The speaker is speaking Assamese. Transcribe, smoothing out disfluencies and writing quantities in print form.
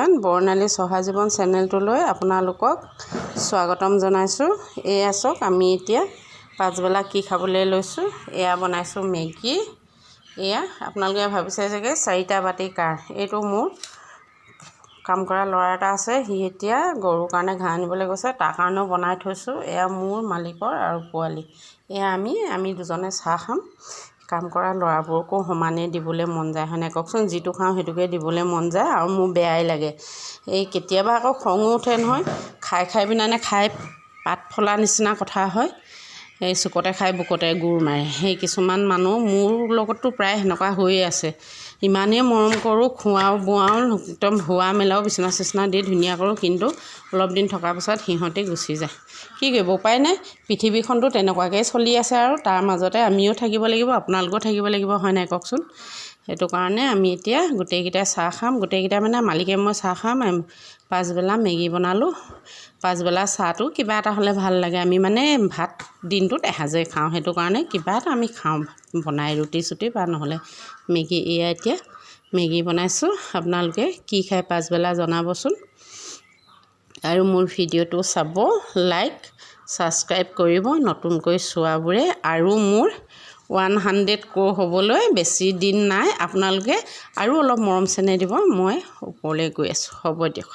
এভৰিৱান বৰ্ণালী সহাজীৱন চেনেলটোলৈ আপোনালোকক স্বাগতম জনাইছোঁ। এয়া চাওক আমি এতিয়া পাঁচবেলা কি খাবলৈ লৈছোঁ। এয়া বনাইছোঁ মেগী। এয়া আপোনালোকে ভাবিছে চাগে 4টা বাটি কাৰ। এইটো মোৰ কাম কৰা ল'ৰা এটা আছে, সি এতিয়া গৰুৰ কাৰণে ঘাঁহ আনিবলৈ গৈছে, তাৰ কাৰণেও বনাই থৈছোঁ। এয়া মোৰ মালিকৰ আৰু পোৱালি। এয়া আমি দুজনে চাহ খাম। কাম কৰা ল'ৰাবোৰকো সমানে দিবলৈ মন যায়, হয়নে কওকচোন। যিটো খাওঁ সেইটোকে দিবলৈ মন যায় আৰু মোৰ বেয়াই লাগে। এই কেতিয়াবা আকৌ খঙো উঠে নহয়, খাই পিনে খাই পাত ফলা নিচিনা কথা হয়। এই চুকতে খাই বুকতে গুৰ মাৰে। সেই কিছুমান মানুহ মোৰ লগততো প্ৰায় সেনেকুৱা হৈয়ে আছে। ইমানেই মৰম কৰোঁ, খোৱাও বোৱাও, একদম ধোৱা মেলাও বিচনা চিচনা দি ধুনীয়া কৰোঁ, কিন্তু অলপ দিন থকাৰ পাছত সিহঁতে গুচি যায়। কি কৰিব, উপায় নাই। পৃথিৱীখনতো তেনেকুৱাকৈ চলি আছে আৰু তাৰ মাজতে আমিও থাকিব লাগিব, আপোনালোকেও থাকিব লাগিব, হয় নাই কওকচোন। সেইটো কাৰণে আমি এতিয়া গোটেইকেইটাই চাহ খাম। গোটেইকেইটা মানে মালিকে মই চাহ খাম। পাঁচবেলা মেগী বনালোঁ। পাঁচবেলা চাহটো কিবা এটা হ'লে ভাল লাগে। আমি মানে ভাত দিনটোত এসাঁজেই খাওঁ, সেইটো কাৰণে কিবা এটা আমি খাওঁ বনাই, ৰুটি চুটি বা নহ'লে মেগী। এয়া এতিয়া মেগী বনাইছোঁ। আপোনালোকে কি খাই পাঁচবেলা জনাবচোন। আৰু মোৰ ভিডিঅ'টো চাব, লাইক ছাবস্ক্ৰাইব কৰিব নতুনকৈ চোৱাবোৰে। আৰু মোৰ 100 ক্ৰ'ৰ হ'বলৈ বেছি দিন নাই। আপোনালোকে আৰু অলপ মৰম চেনেহ দিব, মই ওপৰলৈ গৈ আছোঁ। হ'ব দিয়ক।